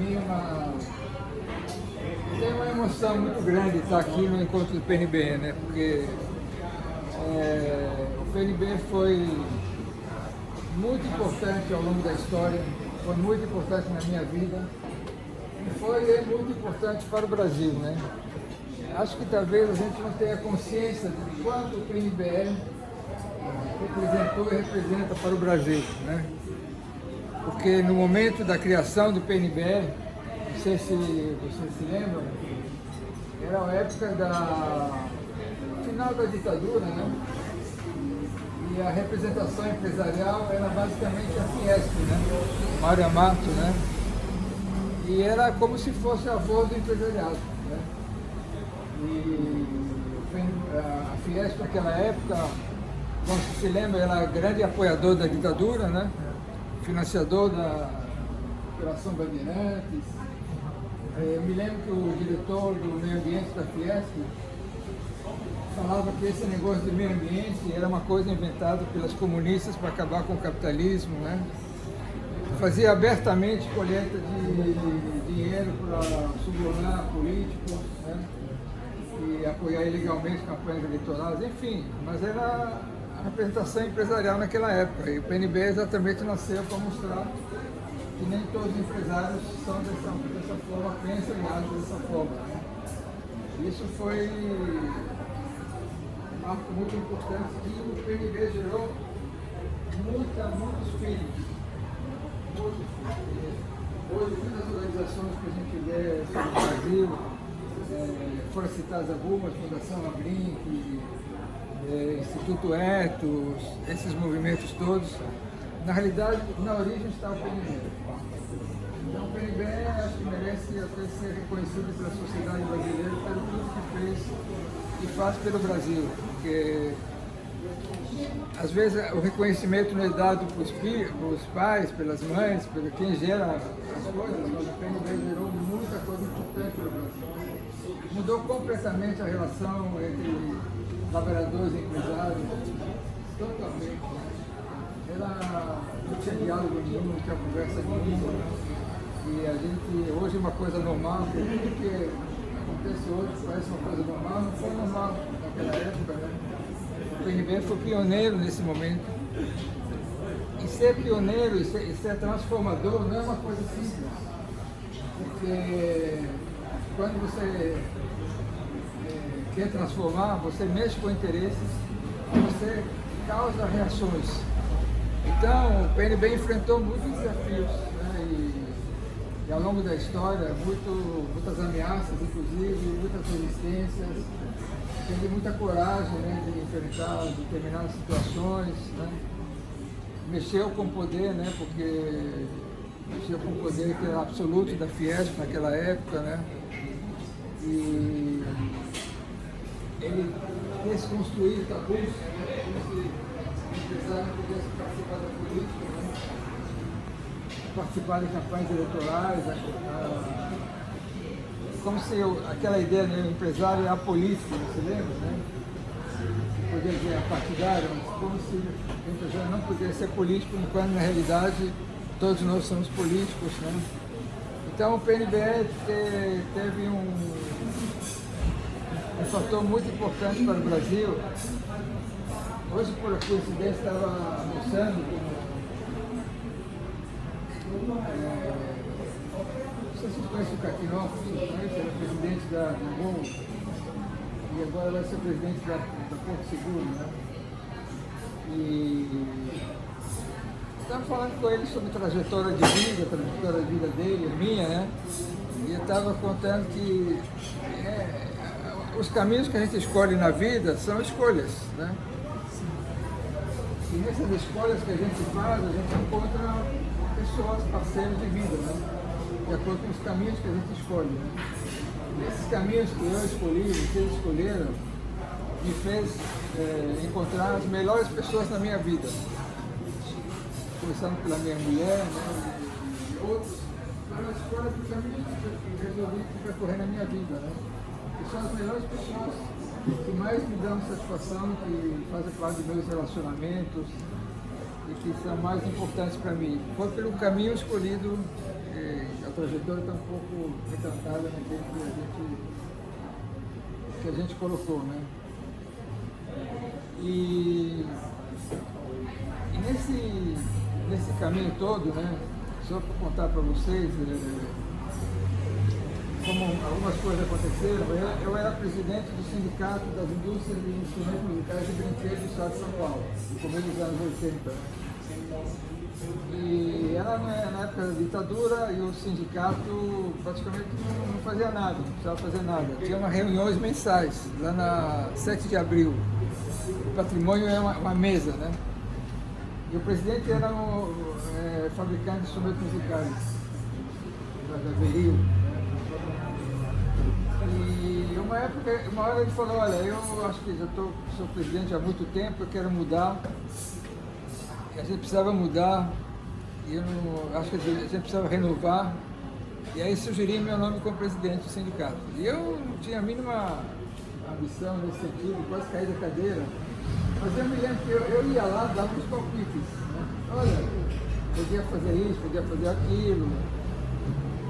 mim tem uma emoção muito grande estar aqui no encontro do PNB, né? Porque o PNB foi muito importante ao longo da história, foi muito importante na minha vida e foi muito importante para o Brasil, né? Acho que talvez a gente não tenha consciência de quanto o PNB representou e representa para o Brasil, né? Porque no momento da criação do PNB, não sei se vocês se lembram, era a época final da ditadura, né? E a representação empresarial era basicamente a Fiesp, né? Mário Amato, né? E era como se fosse a voz do empresariado, né? E a Fiesp naquela época, como se lembra, era grande apoiador da ditadura, né? Financiador da Operação Bandeirantes. Eu me lembro que o diretor do meio ambiente da Fiesp falava que esse negócio de meio ambiente era uma coisa inventada pelas comunistas para acabar com o capitalismo, né? Fazia abertamente colheita de dinheiro para subornar políticos, né? E apoiar ilegalmente campanhas eleitorais, enfim, mas era a representação empresarial naquela época. E o PNB exatamente nasceu para mostrar que nem todos os empresários são dessa forma, pensam e agem dessa forma, né? Isso foi um marco muito importante que o PNB gerou muitos filhos. Hoje, muitas organizações que a gente vê sobre o Brasil, foram citadas algumas, Fundação Abrinq, Instituto Etos, esses movimentos todos, na realidade, na origem está o PNB. Então o PNB acho que merece até ser reconhecido pela sociedade brasileira pelo tudo que fez e faz pelo Brasil, porque às vezes o reconhecimento não é dado pelos pais, pelas mães, por quem gera as coisas, mas o PNB gerou muita coisa importante pelo Brasil. Mudou completamente a relação entre trabalhadores e empresários, totalmente. Não tinha diálogo nenhum, não tinha conversa nenhuma. E a gente, hoje é uma coisa normal, porque tudo que acontece hoje parece uma coisa normal, não foi normal naquela época, né? O PNB foi pioneiro nesse momento. E ser pioneiro e ser transformador não é uma coisa simples. Porque quando você quer transformar, você mexe com interesses, você causa reações. Então, o PNB enfrentou muitos desafios, né? E ao longo da história, muitas ameaças, inclusive, muitas resistências. Teve muita coragem, né, de enfrentar determinadas situações, né? Mexeu com o poder, né, porque mexeu com o poder que era absoluto da Fiesp naquela época, né? E ele desconstruiu tabus, né, como se o empresário não pudesse participar da política, né? Participar de campanhas eleitorais, como se aquela ideia do empresário é apolítico, você lembra, né? Podia dizer partidário, mas como se o empresário não poderia ser político, enquanto na realidade todos nós somos políticos, né? Então o PNB teve um fator muito importante para o Brasil. Hoje, por coincidência, estava almoçando não sei se vocês conhecem o Caquinópolis, era presidente da Gol e agora vai ser presidente da Porto Seguro, né? E estava falando com ele sobre trajetória de vida dele, minha, né? E eu estava contando que os caminhos que a gente escolhe na vida são escolhas, né? E nessas escolhas que a gente faz, a gente encontra pessoas, parceiros de vida, né? De acordo com os caminhos que a gente escolhe, né? Esses caminhos que eu escolhi, vocês escolheram, me fez encontrar as melhores pessoas na minha vida. Começando pela minha mulher, né? E outros, foram as escolhas dos caminhos que resolvi percorrer na minha vida, né? Que são as melhores pessoas que mais me dão satisfação, que fazem parte dos meus relacionamentos e que são mais importantes para mim. Foi pelo caminho escolhido porque a trajetória está um pouco retratada naquele que a gente colocou, né? E nesse caminho todo, né, só para contar para vocês como algumas coisas aconteceram, eu era presidente do Sindicato das Indústrias de Instrumentos Musicais e Brinquedos do Estado de São Paulo, no começo dos anos 80. Né? E era na época da ditadura e o sindicato praticamente não fazia nada, não precisava fazer nada. Tinha umas reuniões mensais, lá na 7 de abril. O patrimônio é uma mesa, né? E o presidente era um fabricante de instrumentos musicais, da Veril. E uma hora ele falou, olha, eu acho que já sou presidente há muito tempo, eu quero mudar. E a gente precisava mudar, e eu não, acho que a gente precisava renovar. E aí sugeri meu nome como presidente do sindicato. E eu não tinha a mínima ambição nesse sentido, quase caí da cadeira. Mas eu me lembro que eu ia lá, dava uns palpites. Né? Olha, podia fazer isso, podia fazer aquilo.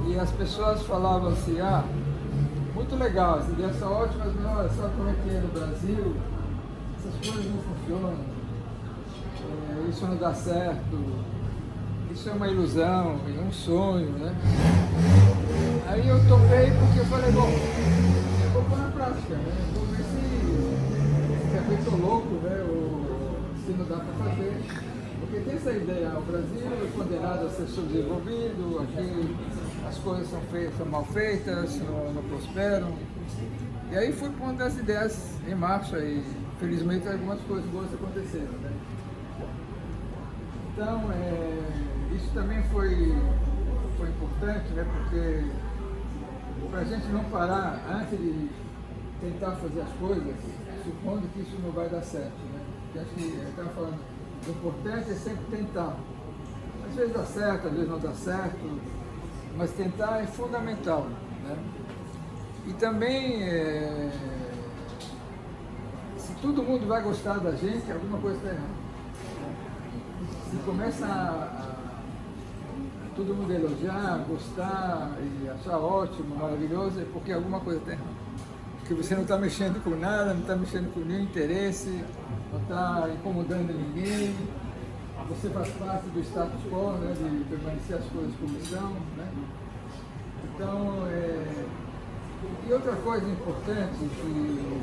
E as pessoas falavam assim, muito legal, essa ideia é ótima, mas olha, sabe como é que é no Brasil? Essas coisas não funcionam, isso não dá certo, isso é uma ilusão, é um sonho, né? Aí eu topei porque eu falei, bom, eu vou pôr na prática, né? Vou ver se é feito louco, né? Ou se não dá para fazer. Porque tem essa ideia, o Brasil é condenado a ser subdesenvolvido, aqui as coisas são mal feitas, não prosperam. E aí fui pondo as ideias em marcha e felizmente algumas coisas boas aconteceram, né? Então, isso também foi importante, né? Porque para a gente não parar antes de tentar fazer as coisas, supondo que isso não vai dar certo, né? Porque acho que eu estava falando, o importante é sempre tentar. Às vezes dá certo, às vezes não dá certo, mas tentar é fundamental, né? E também, se todo mundo vai gostar da gente, alguma coisa está errada. Se começa a todo mundo elogiar, gostar e achar ótimo, maravilhoso, é porque alguma coisa está errada. Porque você não está mexendo com nada, não está mexendo com nenhum interesse, não está incomodando ninguém, você faz parte do status quo, né, de permanecer as coisas como são, né? Então, e outra coisa importante, que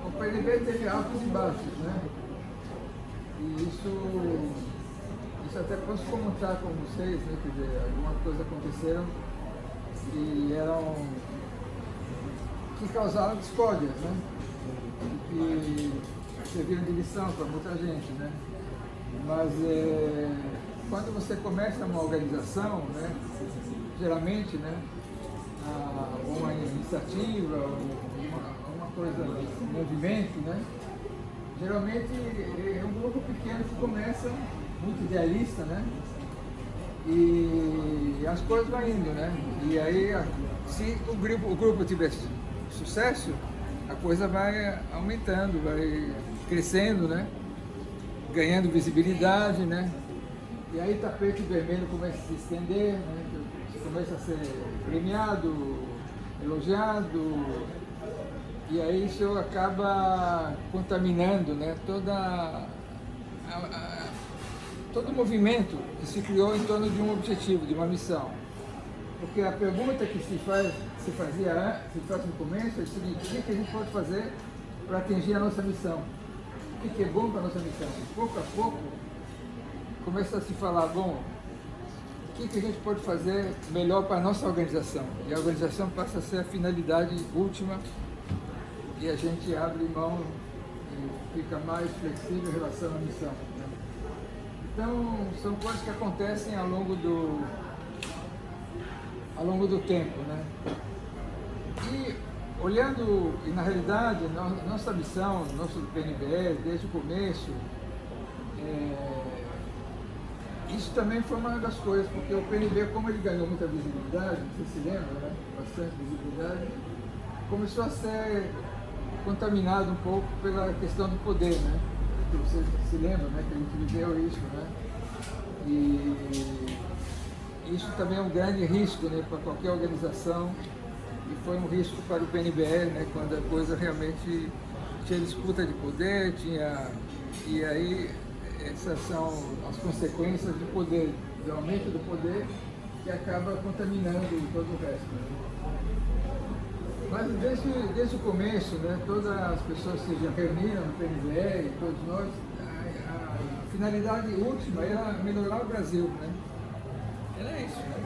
o PNB teve altos e baixos, né? E isso até posso comentar com vocês, né? Quer dizer, algumas coisas aconteceram que causaram discórdias, né? E serviram de lição para muita gente, né? Mas quando você começa uma organização, né? Geralmente, né? Uma iniciativa, uma coisa, um movimento, né? Geralmente é um grupo pequeno que começa, muito idealista, né? E as coisas vão indo, né? E aí, se o grupo tiver sucesso, a coisa vai aumentando, vai crescendo, né? Ganhando visibilidade, né? E aí tapete vermelho começa a se estender, né? Começa a ser premiado, elogiado. E aí isso acaba contaminando, né, todo o movimento que se criou em torno de um objetivo, de uma missão. Porque a pergunta que se faz no começo é o seguinte: o que a gente pode fazer para atingir a nossa missão? O que é bom para a nossa missão? E pouco a pouco começa a se falar, bom, o que a gente pode fazer melhor para a nossa organização? E a organização passa a ser a finalidade última. E a gente abre mão e fica mais flexível em relação à missão. Né? Então, são coisas que acontecem ao longo do tempo. Né? E olhando, e na realidade, nossa missão, nosso PNB, desde o começo, isso também foi uma das coisas, porque o PNB, como ele ganhou muita visibilidade, você se lembra, né? Bastante visibilidade, começou a ser contaminado um pouco pela questão do poder, né? Você se lembra, né? Que a gente viveu isso, né? isso também é um grande risco, né, para qualquer organização, e foi um risco para o PNBL, né, quando a coisa realmente tinha disputa de poder, e aí essas são as consequências do poder, do aumento do poder, que acaba contaminando todo o resto. Né? Mas desde o começo, né, todas as pessoas que se reuniram no PNBL, todos nós, a finalidade última era melhorar o Brasil, né? Era isso, né?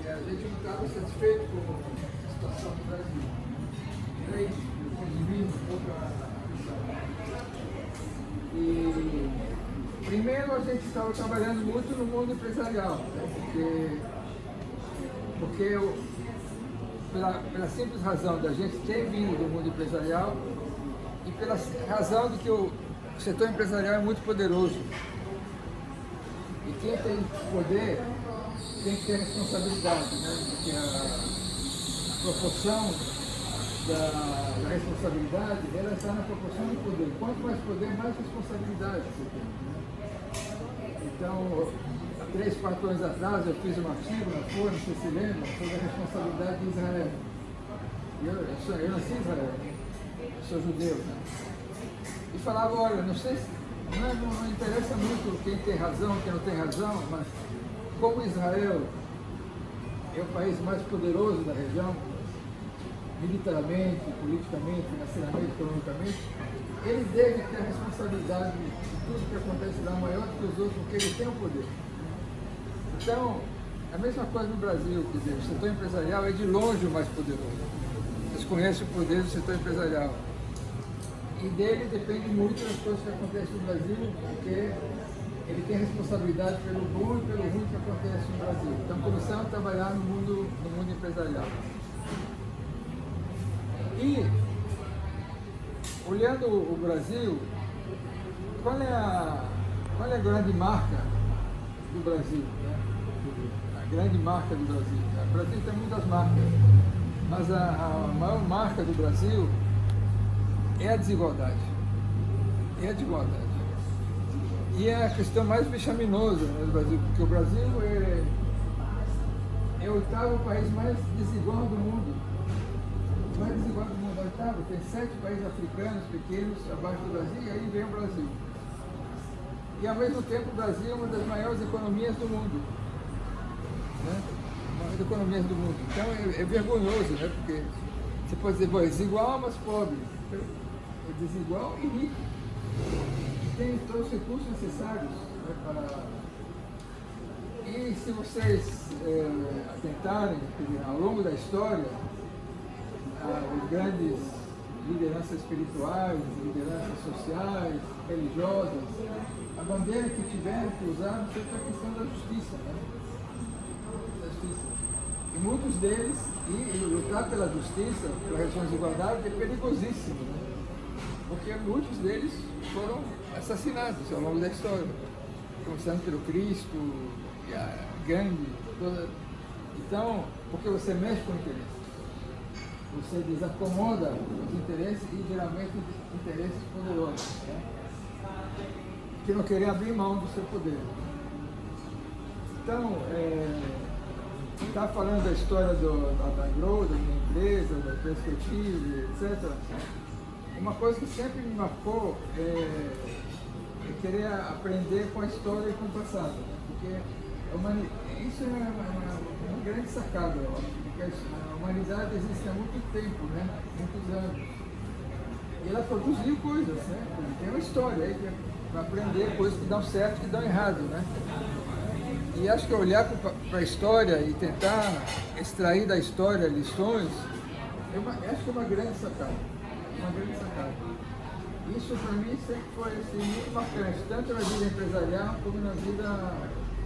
E a gente não estava satisfeito com a situação do Brasil. Era isso, contribuir um pouco a missão. E primeiro a gente estava trabalhando muito no mundo empresarial, né? porque pela simples razão da gente ter vindo do mundo empresarial e pela razão de que o setor empresarial é muito poderoso. E quem tem poder tem que ter responsabilidade, né? Porque a proporção da responsabilidade, ela está na proporção do poder. Quanto mais poder, mais responsabilidade você tem. Né? Então, 3, 4 anos atrás, eu fiz um artigo na Folha, não sei se lembra, sobre a responsabilidade de Israel. Eu nasci em Israel, eu sou judeu, né? E falava, olha, não sei se, não interessa muito quem tem razão, quem não tem razão, mas como Israel é o país mais poderoso da região, militarmente, politicamente, financeiramente, economicamente, ele deve ter a responsabilidade de tudo que acontece lá maior do que os outros, porque ele tem o poder. Então, a mesma coisa no Brasil, quer dizer, o setor empresarial é de longe o mais poderoso. Vocês conhecem o poder do setor empresarial. E dele depende muito das coisas que acontecem no Brasil, porque ele tem responsabilidade pelo bom e pelo ruim que acontece no Brasil. Então, começamos a trabalhar no mundo empresarial. E, olhando o Brasil, qual é a grande marca do Brasil? Né? A grande marca do Brasil. O Brasil tem muitas marcas, mas a maior marca do Brasil é a desigualdade. É a desigualdade. E é a questão mais vexaminosa, né, do Brasil, porque o Brasil é o 8º país mais desigual do mundo. O mais desigual do mundo é o 8º. Tem 7 países africanos pequenos abaixo do Brasil, e aí vem o Brasil. E ao mesmo tempo o Brasil é uma das maiores economias do mundo. Né? Uma das economias do mundo. Então é vergonhoso, né? Porque você pode dizer, bom, é desigual, mas pobre. É desigual e rico. Tem todos os recursos necessários, né, para... E se vocês atentarem, ao longo da história, as grandes lideranças espirituais, lideranças sociais, religiosas, a bandeira que tiveram que usar sempre a questão da justiça, né? Da justiça. E muitos deles, e lutar pela justiça, pela redução de igualdade, é perigosíssimo, né? Porque muitos deles foram assassinados ao longo da história, começando pelo Cristo, e a Gandhi, toda. Então, porque você mexe com o interesse, você desacomoda os interesses e geralmente interesses poderosos, né? Que não querem abrir mão do seu poder. Então, está falando da história da Grow, da minha empresa, da empresa que eu tive, etc. Uma coisa que sempre me marcou é querer aprender com a história e com o passado, né? Porque isso é uma grande sacada, eu acho, porque a humanidade existe há muito tempo, né? Muitos anos. E ela produziu coisas, né? Tem uma história aí para aprender coisas que dão certo e que dão errado, né? E acho que olhar para a história e tentar extrair da história lições, acho que é uma grande sacada. Uma grande sacada. Isso para mim sempre foi assim, muito marcante, tanto na vida empresarial como na vida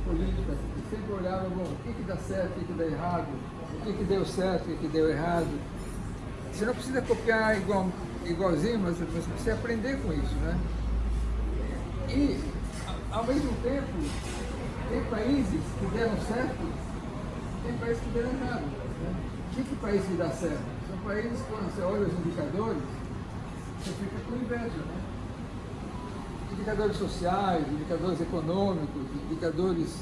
política. Eu sempre olhava, bom, o que dá certo, o que dá errado, o que deu certo, o que deu errado. Você não precisa copiar igualzinho, mas você precisa aprender com isso, né? E, ao mesmo tempo, tem países que deram certo, tem países que deram errado. Né? Que país que dá certo? São países que, quando você olha os indicadores, você fica com inveja, né? Indicadores sociais, indicadores econômicos, indicadores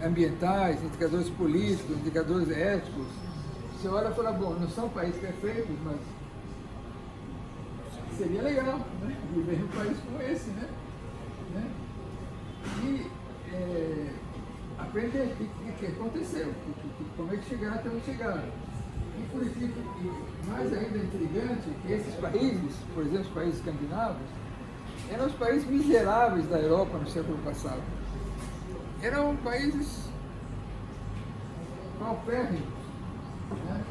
ambientais, indicadores políticos, indicadores éticos. Você olha e fala, bom, não são países perfeitos, mas seria legal, né? Viver num país como esse, né? E aprender o que aconteceu, como é que chegaram até onde chegaram. E por isso, mais ainda intrigante, que esses países, por exemplo, os países escandinavos, eram os países miseráveis da Europa no século passado. Eram países paupérrimos, né?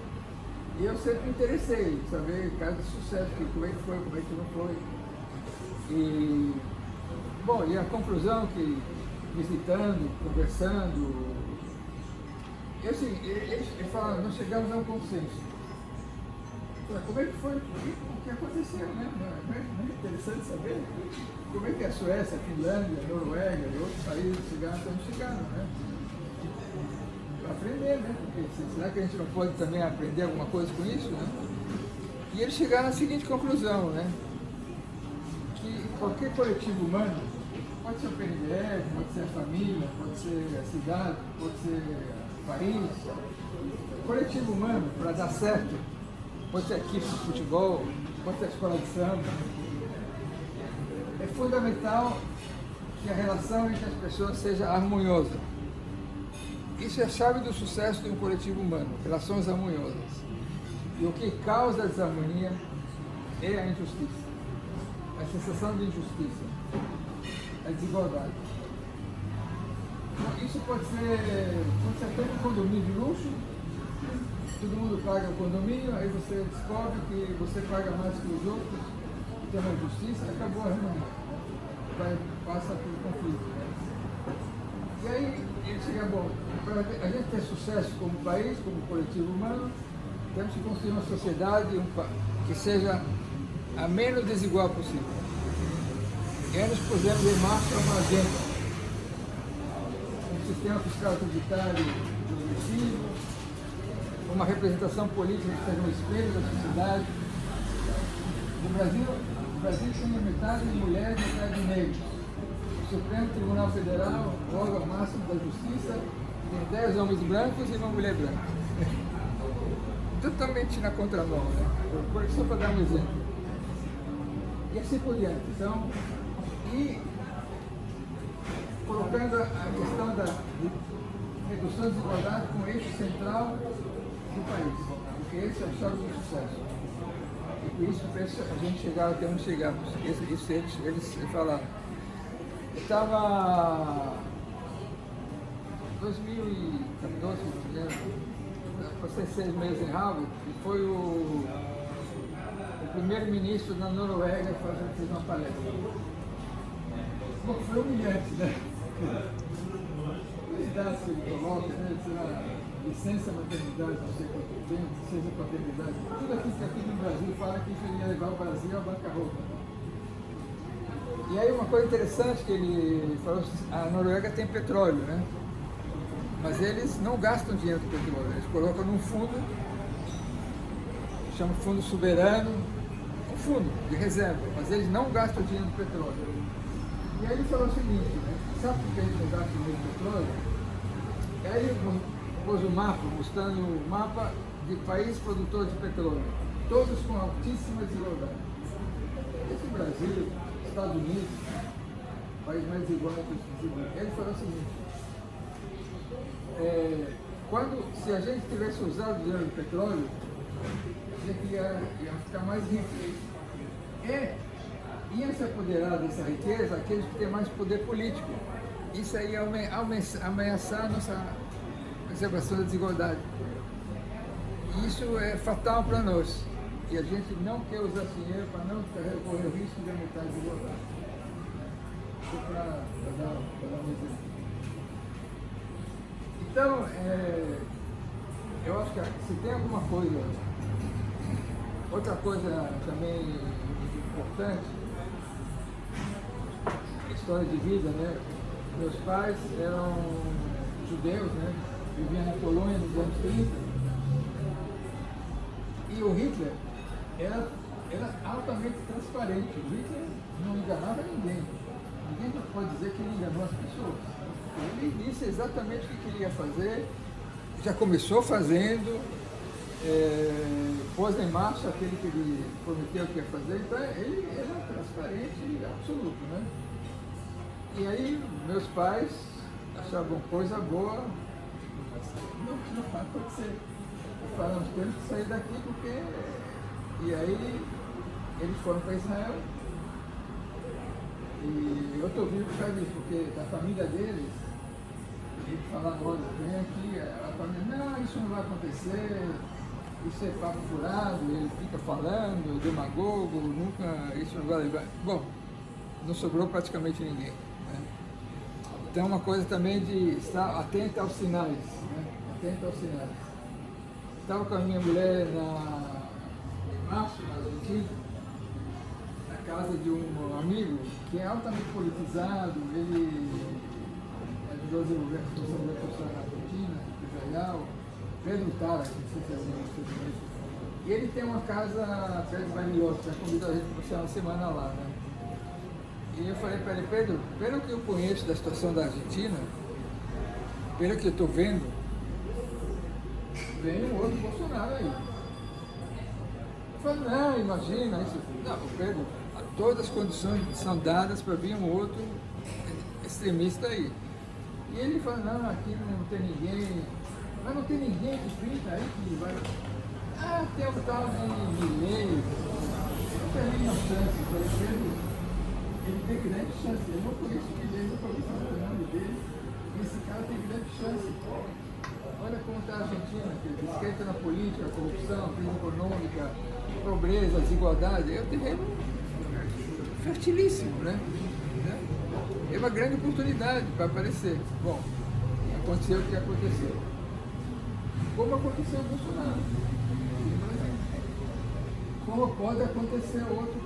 E eu sempre me interessei em saber casos de sucesso, como é que foi, como é que não foi. E, bom, e a conclusão que, visitando, conversando, e assim, eles falaram, nós chegamos a um consenso. Como é que foi? O que aconteceu, né? Não é interessante saber como é que a Suécia, a Finlândia, a Noruega e outros países chegaram até onde chegaram, né? Para aprender, né? Porque será que a gente não pode também aprender alguma coisa com isso, né? E eles chegaram à seguinte conclusão, né? Que qualquer coletivo humano, pode ser o PNDE, pode ser a família, pode ser a cidade, pode ser o país, coletivo humano, para dar certo, pode ser a equipe de futebol, pode ser a escola de samba, é fundamental que a relação entre as pessoas seja harmoniosa. Isso é a chave do sucesso de um coletivo humano, relações harmoniosas. E o que causa a desarmonia é a injustiça, a sensação de injustiça, a desigualdade. Então, isso pode ser quando você tem um condomínio de luxo, todo mundo paga o condomínio, aí você descobre que você paga mais que os outros, tem uma injustiça, acabou a harmonia. Passa pelo conflito. E aí, ele chega, bom, para a gente ter sucesso como país, como coletivo humano, temos que construir uma sociedade que seja a menos desigual possível. E aí nós pusemos em marcha uma agenda, um sistema fiscal tributário progressivo, uma representação política que seja um espelho da sociedade. O Brasil tem metade de mulheres e metade de negros. O Supremo Tribunal Federal, o órgão máximo da justiça, tem 10 homens brancos e uma mulher branca. Totalmente na contramão, né? Só para dar um exemplo. E assim por diante. Então, e colocando a questão da redução da desigualdade como eixo central do país, porque esse é o chave do sucesso. E por isso a gente chegar até onde chegamos. Isso eles falaram. Eu estava em 2014, passei 6 meses em Harvard e foi o primeiro-ministro da Noruega fez uma palestra. Bom, foi humilhante, né? Os dados que ele coloca, né? Licença maternidade, não sei quanto tempo, licença paternidade, tudo aquilo que aqui no Brasil fala que isso ia levar o Brasil à bancarrota. E aí uma coisa interessante que ele falou, a Noruega tem petróleo, né? Mas eles não gastam dinheiro do petróleo, eles colocam num fundo, chama fundo soberano, um fundo de reserva, mas eles não gastam dinheiro do petróleo. E aí ele falou o seguinte, né? Sabe por que eles não gastam dinheiro do petróleo? E aí ele pôs um mapa, mostrando o mapa de países produtores de petróleo, todos com altíssima desigualdade. Esse Brasil, Estados Unidos, país mais desigual que os Estados. Ele falou o seguinte, se a gente tivesse usado o dinheiro do petróleo, a gente ia ficar mais rico. Ia se apoderar dessa riqueza aqueles que têm mais poder político. Isso aí ia ameaçar a nossa preservação da desigualdade. E isso é fatal para nós. E a gente não quer usar dinheiro para não correr o risco de aumentar a desigualdade. Só para dar um exemplo. Então, eu acho que se tem alguma coisa, outra coisa também importante, história de vida, né? Meus pais eram judeus, né? Viviam na Polônia nos anos 30. E o Hitler era altamente transparente. O Hitler não enganava ninguém. Ninguém pode dizer que ele enganou as pessoas. Ele disse exatamente o que queria fazer, já começou fazendo, pôs em marcha aquele que ele prometeu que ia fazer, então ele era transparente absoluto, né? E aí meus pais achavam coisa boa, mas não vai acontecer. Falamos, temos que sair daqui porque... E aí eles foram para Israel. E eu estou vivo por causa disso, porque da família deles, eles falaram, olha, vem aqui, a família, não, isso não vai acontecer, isso é papo furado, ele fica falando, demagogo, nunca, isso não vai levar. Bom, não sobrou praticamente ninguém. Né? Então uma coisa também de estar atento aos sinais, né? Atento aos sinais. Estava com a minha mulher em março, na Argentina, na casa de um amigo que é altamente politizado, ele ajudou a desenvolver a Associação da Pessoa na Argentina, empresarial, Pedro Tara, não sei se é alguém. E ele tem uma casa perto de Bariloche, já convidou a gente para passar uma semana lá, né? E eu falei para ele, Pedro, pelo que eu conheço da situação da Argentina, pelo que eu estou vendo, vem um outro Bolsonaro aí. Eu falei, não, imagina isso. Não, Pedro, todas as condições são dadas para vir um outro extremista aí. E ele falou, não, aqui não tem ninguém, mas não tem ninguém que pinta aí que vai... Ah, tem um tal de Milei, não tem nenhuma chance, por exemplo, ele tem grande chance, eu não conheço Milei, não conheço o nome dele, esse cara tem grande chance. Olha como está a Argentina, que esquenta na política, corrupção, crise econômica, pobreza, desigualdade, é um terreno fertilíssimo, né? É uma grande oportunidade para aparecer. Bom, aconteceu o que aconteceu. Como aconteceu o Bolsonaro. Como pode acontecer outro,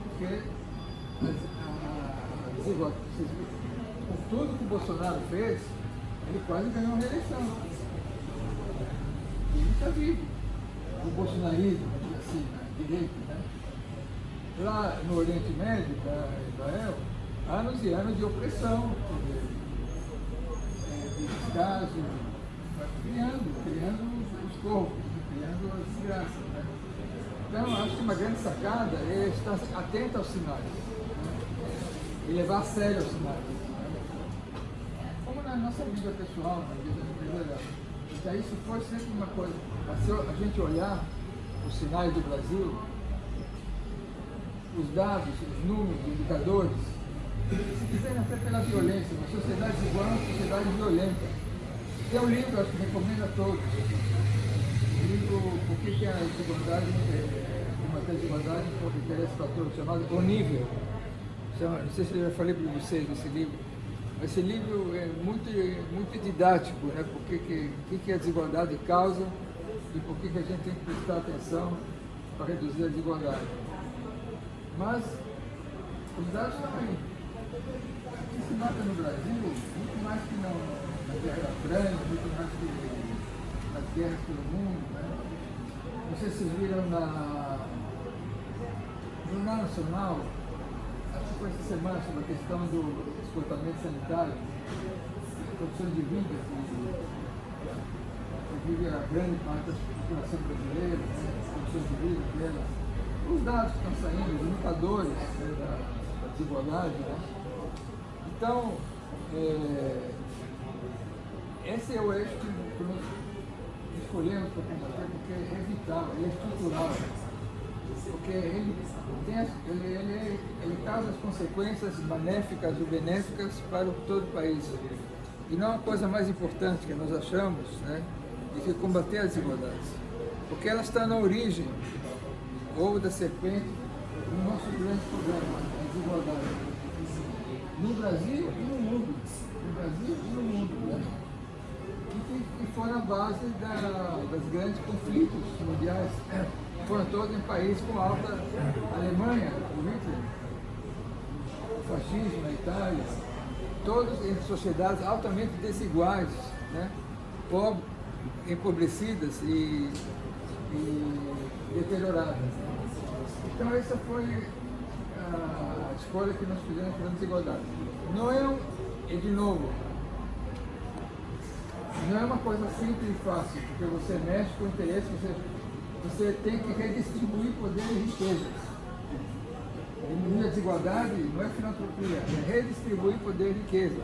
porque a desigualdade, por tudo que o Bolsonaro fez, ele quase ganhou a reeleição. E ele está vivo. O bolsonarismo, assim, na direita, né? Lá no Oriente Médio, para Israel, anos e anos de opressão, de descaso, criando os corpos, criando as desgraças. Né? Então, acho que uma grande sacada é estar atento aos sinais, né? E levar a sério os sinais. Né? Como na nossa vida pessoal, na vida empresarial. Então, isso foi sempre uma coisa. Se a gente olhar os sinais do Brasil, os dados, os números, os indicadores, se quiserem até pela violência, uma sociedade desigual é uma sociedade violenta. Tem um livro, acho que recomendo a todos. O livro Por que a desigualdade, uma desigualdade interessa para todos, chamado O Nível. Não sei se eu já falei para vocês desse livro. Esse livro é muito didático, né? Por que a desigualdade causa e por que a gente tem que prestar atenção para reduzir a desigualdade. Mas os dados estão aí. O que se mata no Brasil, muito mais que na guerra da França, muito mais que nas guerras pelo mundo. Né? Não sei se vocês viram no Jornal Nacional, acho que foi essa semana, sobre a questão do esgotamento sanitário, produção de vida, que vive a grande parte da população brasileira, né? Produção de vida dela. Os dados que estão saindo, os indicadores, né, da desigualdade. Né? Então, esse é o eixo que nós escolhemos para combater, porque é vital, ele é estrutural, porque ele causa as consequências benéficas ou benéficas para todo o país. E não é a coisa mais importante que nós achamos, né, de que combater as desigualdades, porque ela está na origem, ou da serpente, do nosso grande problema, a desigualdade. No Brasil e no mundo. No Brasil e no mundo. Né? E foi a base dos grandes conflitos mundiais. Foram todos em países com alta... Alemanha, o Hitler, o fascismo na Itália, todos em sociedades altamente desiguais, né? Pobres, empobrecidas e deterioradas. Então essa foi a escolha que nós fizemos para a desigualdade. Não é de novo, não é uma coisa simples e fácil, porque você mexe com interesse, você tem que redistribuir poder e riquezas. Diminuir a desigualdade não é filantropia, é redistribuir poder e riqueza.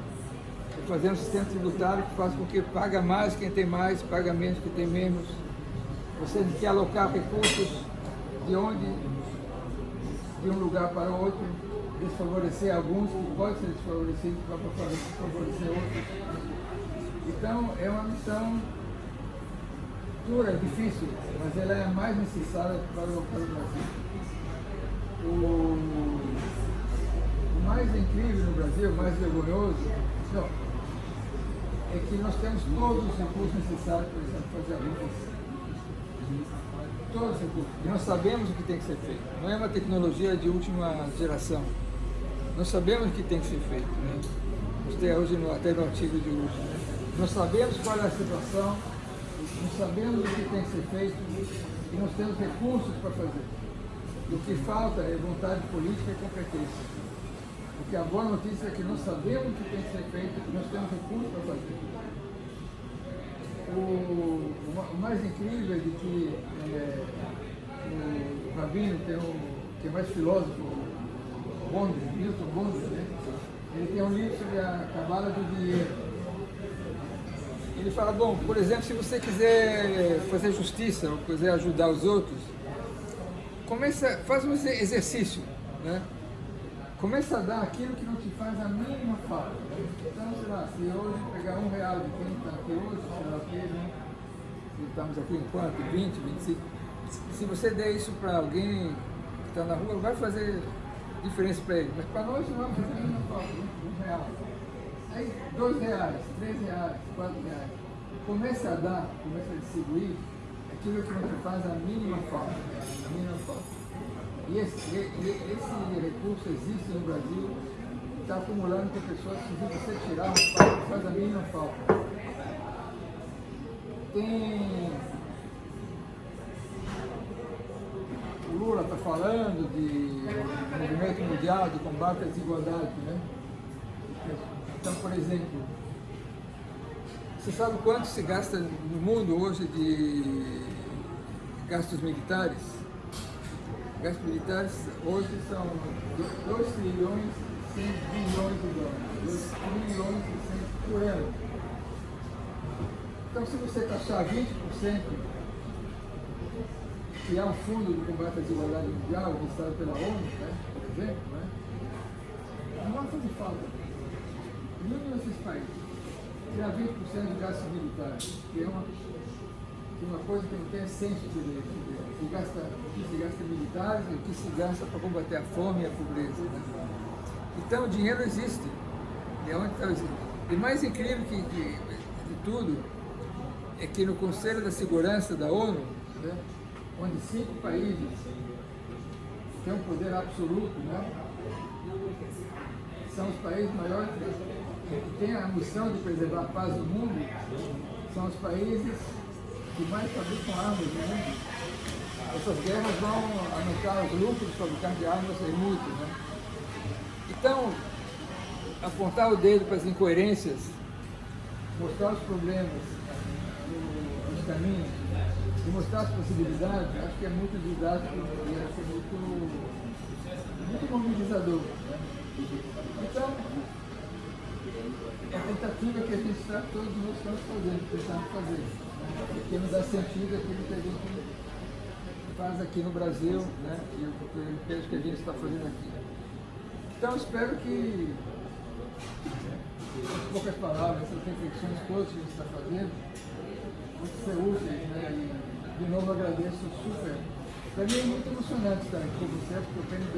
É fazer um sistema tributário que faz com que paga mais quem tem mais, paga menos quem tem menos. Você quer alocar recursos de um lugar para o outro, desfavorecer alguns que podem ser desfavorecidos para favorecer outros. Então, é uma missão dura, difícil, mas ela é a mais necessária para o Brasil. O mais incrível no Brasil, o mais vergonhoso, é que nós temos todos os recursos necessários para fazer a luta. Todos os recursos. E nós sabemos o que tem que ser feito. Não é uma tecnologia de última geração. Nós sabemos o que tem que ser feito. Né? Mostrei hoje até no artigo de hoje. Né? Nós sabemos qual é a situação, nós sabemos o que tem que ser feito e nós temos recursos para fazer. O que falta é vontade política e competência. Porque a boa notícia é que nós sabemos o que tem que ser feito e nós temos recursos para fazer. O mais incrível é de que o Rabino que é mais filósofo, Milton Bonder, né? Ele tem um livro sobre a cabala do dinheiro. Ele fala, bom, por exemplo, se você quiser fazer justiça ou quiser ajudar os outros, faz um exercício, né? Começa a dar aquilo que não te faz a mínima falta. Então, sei lá, se hoje pegar R$1 de quem está aqui hoje, sei lá o que, né? Se estamos aqui em quanto? 20, 25. Se você der isso para alguém que está na rua, vai fazer diferença para ele. Mas para nós não vai fazer a mínima falta, R$1. Aí, R$2, R$3, R$4. Comece a dar, comece a distribuir aquilo que não te faz a mínima falta. A mínima falta. E esse recurso existe no Brasil, está acumulando com pessoas que, se você tirar uma falta, faz a mínima falta. O Lula está falando de movimento mundial de combate à desigualdade, né? Então, por exemplo, você sabe quanto se gasta no mundo hoje de gastos militares? Gastos militares hoje são 2 trilhões e 100 bilhões de dólares, 2 trilhões e 100 por ano. Então, se você taxar 20%, criar um fundo de combate à desigualdade mundial, registrado pela ONU, né, por exemplo, né, não vai fazer falta. Nenhum desses países criar 20% de gastos militares, que é uma coisa que não tem essência de direito. O que se gasta militares e o que se gasta para combater a fome e a pobreza. Né? Então o dinheiro existe. É onde está existindo. E mais incrível de tudo é que no Conselho da Segurança da ONU, né, onde 5 países têm um poder absoluto, né, são os países maiores que têm a missão de preservar a paz do mundo, são os países que mais fabricam armas no mundo. Essas guerras vão aumentar os lucros dos fabricantes de armas em muito, né? Então, apontar o dedo para as incoerências, mostrar os problemas, os caminhos, e mostrar as possibilidades, acho que é muito didático e acho que é muito mobilizador. Né? Então, a tentativa que a gente está, todos nós estamos tentando fazer, né? Porque não dá sentido aquilo que a gente faz aqui no Brasil, né? E eu penso que a gente está fazendo aqui. Então, espero que, com poucas palavras, essas reflexões todas que a gente está fazendo, vão ser úteis, né? E, de novo, agradeço super. Para mim é muito emocionante estar aqui com você, porque o PNB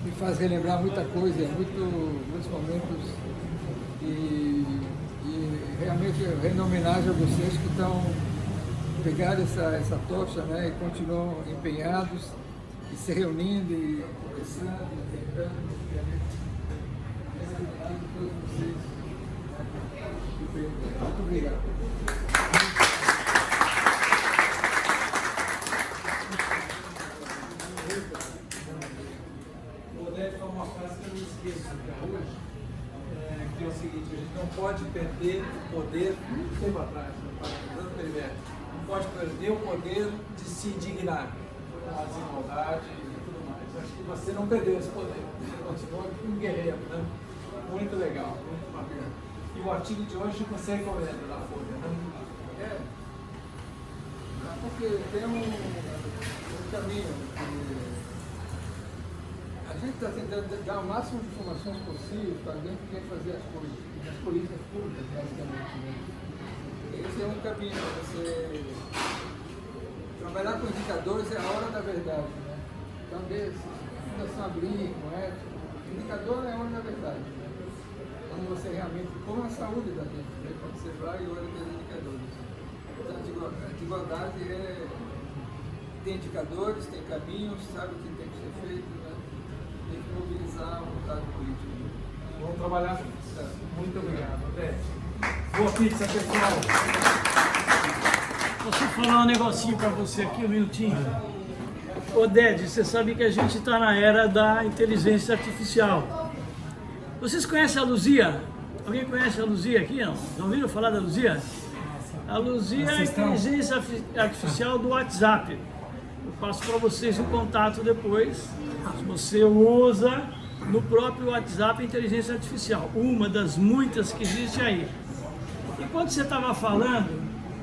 me faz relembrar muita coisa, muitos momentos, e realmente eu rendo homenagem a vocês que estão pegando essa tocha, né, e continuam empenhados e se reunindo e conversando e tentando, todos vocês. Muito obrigado. Vou falar uma frase que eu não esqueço até hoje, que é o seguinte: a gente não pode perder tempo atrás, não pode perder o poder de se indignar com a desigualdade e tudo mais. Eu acho que você não perdeu esse poder, você continua um guerreiro, né? Muito legal, muito bacana. E o artigo de hoje você recomenda da Folha, né? Porque tem um caminho que a gente está tentando dar o máximo de informações possível para alguém que quer fazer as coisas, as políticas públicas, basicamente. Né? Esse é um caminho para você trabalhar com indicadores, é a hora da verdade. Né? Então, a Fundação Abrir, com ética, indicador é a hora da verdade. Né? Quando você realmente, como a saúde da gente, né? Quando você vai e olha para os indicadores. Então, a desigualdade tem indicadores, tem caminhos, sabe o que tem que ser feito, né? Tem que mobilizar a vontade política. Vamos trabalhar juntos. Muito obrigado, André. Boa pizza, pessoal. Posso falar um negocinho para você aqui, um minutinho? Ô Ded, você sabe que a gente está na era da inteligência artificial. Vocês conhecem a Luzia? Alguém conhece a Luzia aqui? Não ouviram falar da Luzia? A Luzia é a inteligência artificial do WhatsApp. Eu passo para vocês o contato depois. Se você usa no próprio WhatsApp a inteligência artificial, uma das muitas que existe aí. Enquanto você estava falando,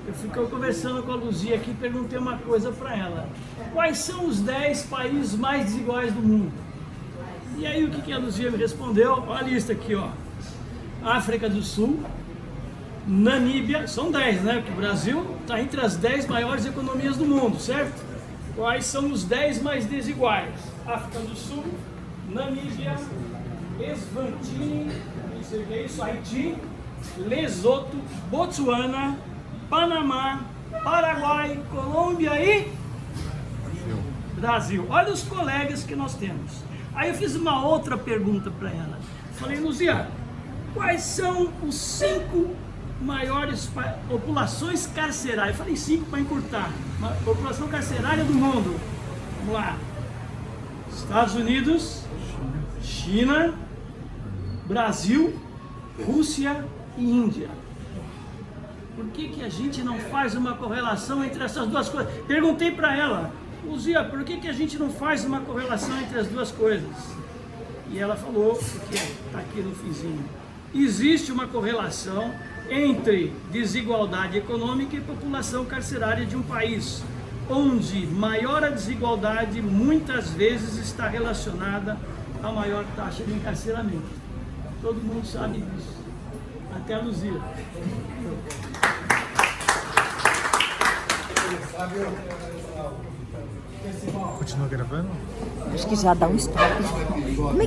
eu fiquei conversando com a Luzia aqui e perguntei uma coisa para ela. Quais são os 10 países mais desiguais do mundo? E aí o que a Luzia me respondeu? Olha a lista aqui, ó. África do Sul, Namíbia, são 10, né? Porque o Brasil está entre as 10 maiores economias do mundo, certo? Quais são os 10 mais desiguais? África do Sul, Namíbia, Eswatini, não sei o que é isso, Haiti, Lesoto, Botsuana, Panamá, Paraguai, Colômbia e Brasil. Olha os colegas que nós temos. Aí eu fiz uma outra pergunta para ela. Falei, Luzia, quais são os 5 maiores populações carcerárias? Eu falei 5 para encurtar. Uma população carcerária do mundo. Vamos lá. Estados Unidos, China, Brasil, Rússia e Índia. Por que a gente não faz uma correlação entre essas duas coisas? Perguntei para ela, Luzia, por que a gente não faz uma correlação entre as duas coisas? E ela falou, porque está aqui no finzinho, existe uma correlação entre desigualdade econômica e população carcerária de um país, onde maior a desigualdade muitas vezes está relacionada a maior taxa de encarceramento. Todo mundo sabe disso, até a Luzia. Continua gravando? Acho que já dá um stop. Como é